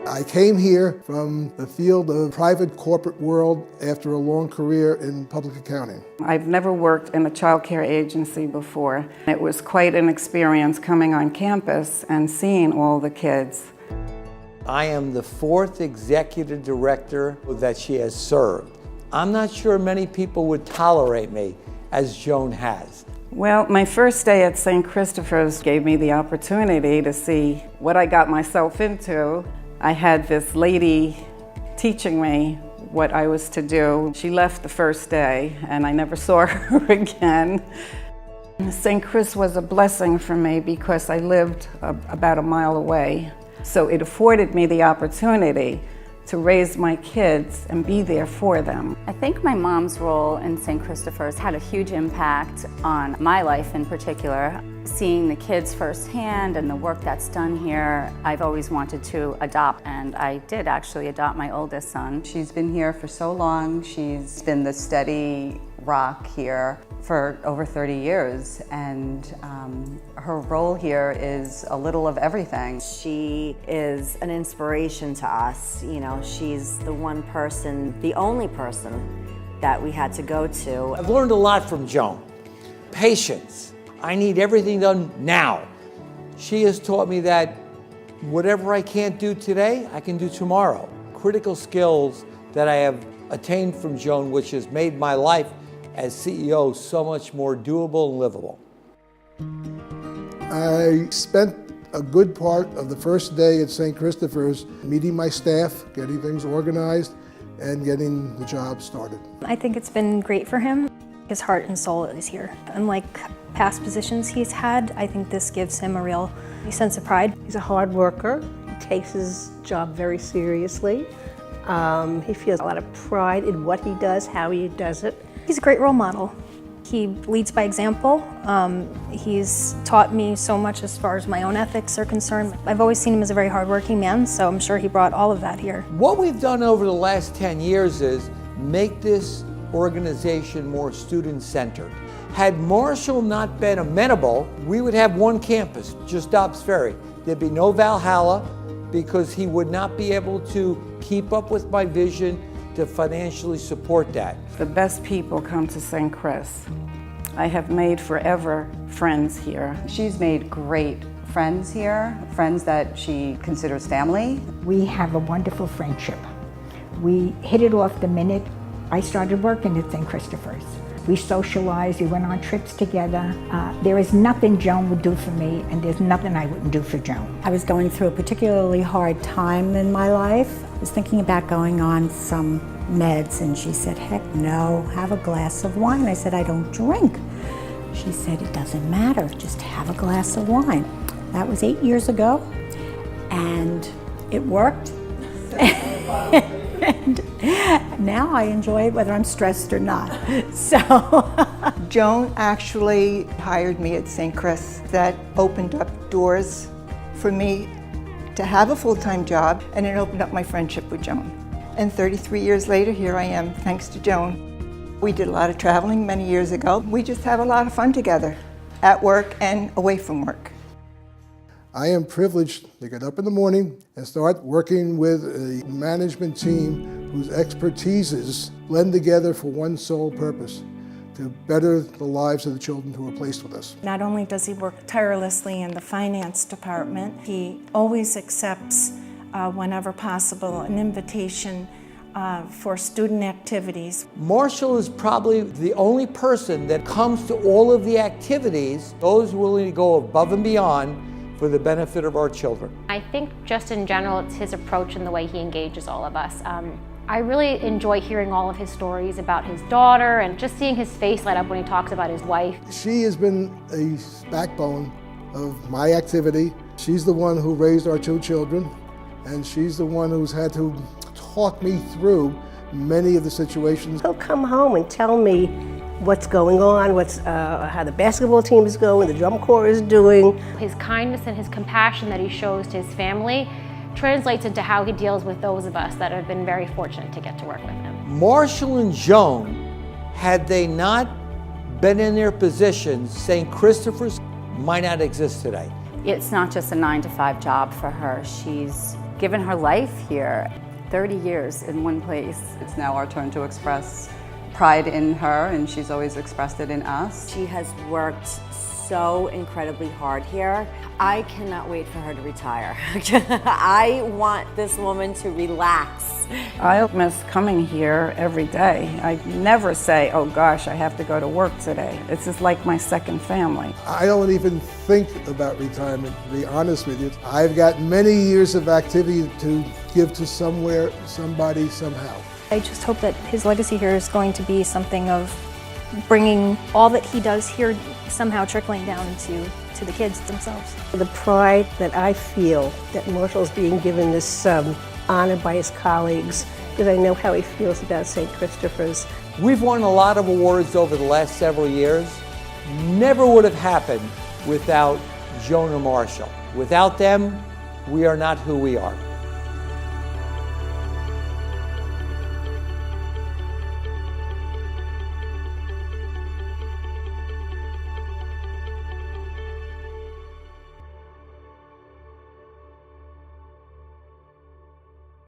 I came here from the field of private corporate world after a long career in public accounting. I've never worked in a child care agency before. It was quite an experience coming on campus and seeing all the kids. I am the 4th executive director that she has served. I'm not sure many people would tolerate me as Joan has. Well, my first day at St. Christopher's gave me the opportunity to see what I got myself into. I had this lady teaching me what I was to do. She left the first day and I never saw her again. St. Chris was a blessing for me because I lived about a mile away. So it afforded me the opportunity to raise my kids and be there for them. I think my mom's role in St. Christopher's had a huge impact on my life in particular. Seeing the kids firsthand and the work that's done here, I've always wanted to adopt, and I did actually adopt my oldest son. She's been here for so long. She's been the steady rock here for over 30 years, and her role here is a little of everything. She is an inspiration to us. You know, she's the one person, the only person that we had to go to. I've learned a lot from Joan. Patience. I need everything done now. She has taught me that whatever I can't do today, I can do tomorrow. Critical skills that I have attained from Joan, which has made my life as CEO so much more doable and livable. I spent a good part of the first day at St. Christopher's meeting my staff, getting things organized, and getting the job started. I think it's been great for him. His heart and soul is here. Unlike past positions he's had, I think this gives him a real sense of pride. He's a hard worker. He takes his job very seriously. He feels a lot of pride in what he does, how he does it. He's a great role model. He leads by example. He's taught me so much as far as my own ethics are concerned. I've always seen him as a very hardworking man, so I'm sure he brought all of that here. What we've done over the last 10 years is make this organization more student-centered. Had Marshall not been amenable, we would have one campus, just Dobbs Ferry. There'd be no Valhalla because he would not be able to keep up with my vision to financially support that. The best people come to St. Chris. I have made forever friends here. She's made great friends here, friends that she considers family. We have a wonderful friendship. We hit it off the minute I started working at St. Christopher's. We socialized, we went on trips together. There is nothing Joan would do for me, and there's nothing I wouldn't do for Joan. I was going through a particularly hard time in my life. I was thinking about going on some meds, and she said, heck no, have a glass of wine. I said, I don't drink. She said, it doesn't matter, just have a glass of wine. That was 8 years ago, and it worked. And now I enjoy it whether I'm stressed or not. So Joan actually hired me at St. Chris. That opened up doors for me to have a full-time job, and it opened up my friendship with Joan. And 33 years later, here I am, thanks to Joan. We did a lot of traveling many years ago. We just have a lot of fun together, at work and away from work. I am privileged to get up in the morning and start working with a management team whose expertises blend together for one sole purpose: to better the lives of the children who are placed with us. Not only does he work tirelessly in the finance department, he always accepts, whenever possible, an invitation for student activities. Marshall is probably the only person that comes to all of the activities, those willing to go above and beyond for the benefit of our children. I think just in general, it's his approach and the way he engages all of us. I really enjoy hearing all of his stories about his daughter and just seeing his face light up when he talks about his wife. She has been a backbone of my activity. She's the one who raised our 2 children, and she's the one who's had to talk me through many of the situations. He'll come home and tell me what's going on, how the basketball team is going, the drum corps is doing. His kindness and his compassion that he shows to his family translates into how he deals with those of us that have been very fortunate to get to work with him. Marshall and Joan, had they not been in their positions, St. Christopher's might not exist today. It's not just a 9-to-5 job for her. She's given her life here. 30 years in one place. It's now our turn to express pride in her, and she's always expressed it in us. She has worked so incredibly hard here. I cannot wait for her to retire. I want this woman to relax. I miss coming here every day. I never say, oh gosh, I have to go to work today. It's just like my second family. I don't even think about retirement, to be honest with you. I've got many years of activity to give to somewhere, somebody, somehow. I just hope that his legacy here is going to be something of bringing all that he does here somehow trickling down to the kids themselves. The pride that I feel that Marshall's being given this honor by his colleagues, because I know how he feels about St. Christopher's. We've won a lot of awards over the last several years. Never would have happened without Joan or Marshall. Without them, we are not who we are.